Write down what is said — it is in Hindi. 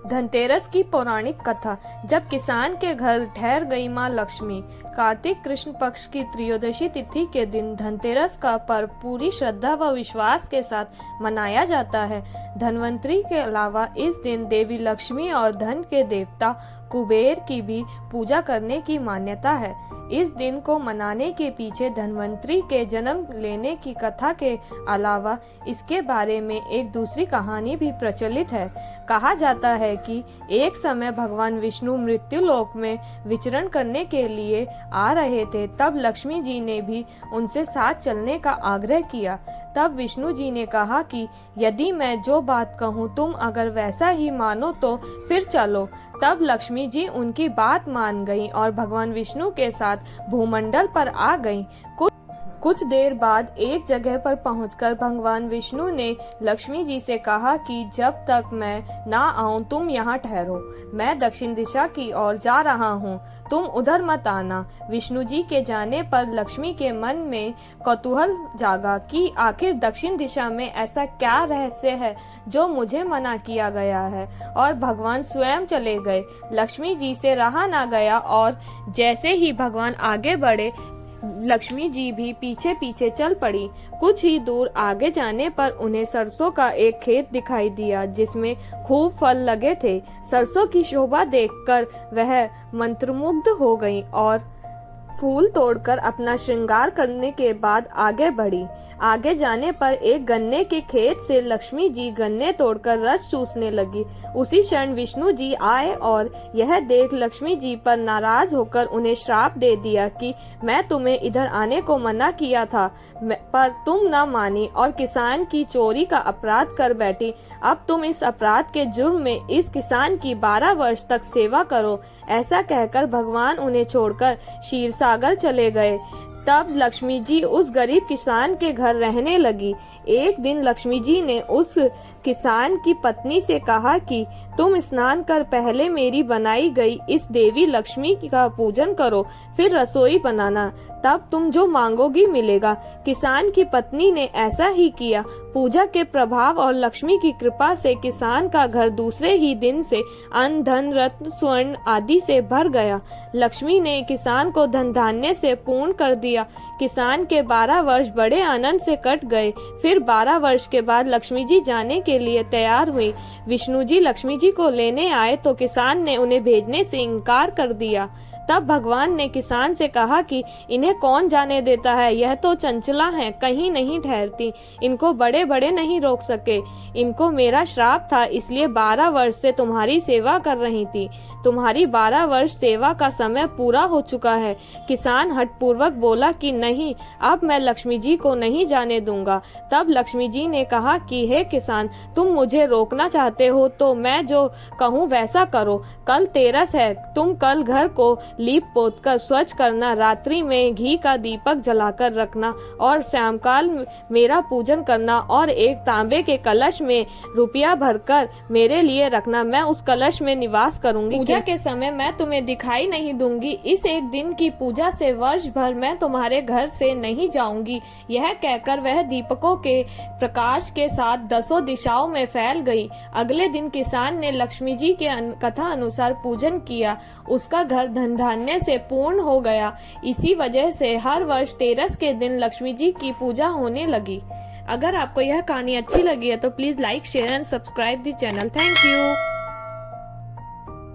धनतेरस की पौराणिक कथा। जब किसान के घर ठहर गई मां लक्ष्मी। कार्तिक कृष्ण पक्ष की त्रयोदशी तिथि के दिन धनतेरस का पर्व पूरी श्रद्धा व विश्वास के साथ मनाया जाता है। धनवंतरी के अलावा इस दिन देवी लक्ष्मी और धन के देवता कुबेर की भी पूजा करने की मान्यता है। इस दिन को मनाने के पीछे धनवंतरी के जन्म लेने की कथा के अलावा इसके बारे में एक दूसरी कहानी भी प्रचलित है। कहा जाता है कि एक समय भगवान विष्णु मृत्यु लोक में विचरण करने के लिए आ रहे थे। तब लक्ष्मी जी ने भी उनसे साथ चलने का आग्रह किया। तब विष्णु जी ने कहा कि यदि मैं जो बात कहूँ तुम अगर वैसा ही मानो तो फिर चलो। तब लक्ष्मी जी उनकी बात मान गईं और भगवान विष्णु के साथ भूमंडल पर आ गईं। कुछ देर बाद एक जगह पर पहुंचकर भगवान विष्णु ने लक्ष्मी जी से कहा कि जब तक मैं ना आऊं तुम यहाँ ठहरो। मैं दक्षिण दिशा की ओर जा रहा हूँ, तुम उधर मत आना। विष्णु जी के जाने पर लक्ष्मी के मन में कौतूहल जागा कि आखिर दक्षिण दिशा में ऐसा क्या रहस्य है जो मुझे मना किया गया है, और भगवान स्वयं चले गए। लक्ष्मी जी से रहा ना गया और जैसे ही भगवान आगे बढ़े लक्ष्मी जी भी पीछे पीछे चल पड़ी। कुछ ही दूर आगे जाने पर उन्हें सरसों का एक खेत दिखाई दिया जिसमें खूब फल लगे थे। सरसों की शोभा देखकर वह मंत्रमुग्ध हो गई और फूल तोड़कर अपना श्रृंगार करने के बाद आगे बढ़ी। आगे जाने पर एक गन्ने के खेत से लक्ष्मी जी गन्ने तोड़कर रस चूसने लगी। उसी क्षण विष्णु जी आए और यह देख लक्ष्मी जी पर नाराज होकर उन्हें श्राप दे दिया कि मैं तुम्हें इधर आने को मना किया था, पर तुम न मानी और किसान की चोरी का अपराध कर बैठी। अब तुम इस अपराध के जुर्म में इस किसान की 12 वर्ष तक सेवा करो। ऐसा कहकर भगवान उन्हें छोड़कर क्षीर सागर चले गए। तब लक्ष्मी जी उस गरीब किसान के घर रहने लगी। एक दिन लक्ष्मी जी ने उस किसान की पत्नी से कहा कि तुम स्नान कर पहले मेरी बनाई गई इस देवी लक्ष्मी का पूजन करो, फिर रसोई बनाना, तब तुम जो मांगोगी मिलेगा। किसान की पत्नी ने ऐसा ही किया। पूजा के प्रभाव और लक्ष्मी की कृपा से किसान का घर दूसरे ही दिन से अन्न धन रत्न स्वर्ण आदि से भर गया। लक्ष्मी ने किसान को धन धान्य से पूर्ण कर दिया। किसान के 12 वर्ष बड़े आनंद से कट गए। फिर 12 वर्ष के बाद लक्ष्मी जी जाने के लिए तैयार हुई। विष्णु जी लक्ष्मी जी को लेने आए तो किसान ने उन्हें भेजने से इनकार कर दिया। तब भगवान ने किसान से कहा कि इन्हें कौन जाने देता है, यह तो चंचला हैं, कहीं नहीं ठहरती, इनको बड़े बड़े नहीं रोक सके। इनको मेरा श्राप था, इसलिए 12 वर्ष से तुम्हारी सेवा कर रही थी। तुम्हारी 12 वर्ष सेवा का समय पूरा हो चुका है। किसान हठपूर्वक बोला कि नहीं, अब मैं लक्ष्मी जी को नहीं जाने दूंगा। तब लक्ष्मी जी ने कहा कि हे किसान, तुम मुझे रोकना चाहते हो तो मैं जो कहूँ वैसा करो। कल तेरस है, तुम कल घर को लीप पोत कर स्वच्छ करना, रात्रि में घी का दीपक जलाकर रखना और शामकाल मेरा पूजन करना और एक तांबे के कलश में रुपया भरकर मेरे लिए रखना। मैं उस कलश में निवास करूंगी। पूजा के समय मैं तुम्हें दिखाई नहीं दूंगी। इस एक दिन की पूजा से वर्ष भर मैं तुम्हारे घर से नहीं जाऊंगी। यह कहकर वह दीपकों के प्रकाश के साथ 10 दिशाओं में फैल गई। अगले दिन किसान ने लक्ष्मी जी के कथा अनुसार पूजन किया। उसका घर धन धान्य से पूर्ण हो गया। इसी वजह से हर वर्ष तेरस के दिन लक्ष्मी जी की पूजा होने लगी। अगर आपको यह कहानी अच्छी लगी है तो please like share and subscribe the channel. Thank you.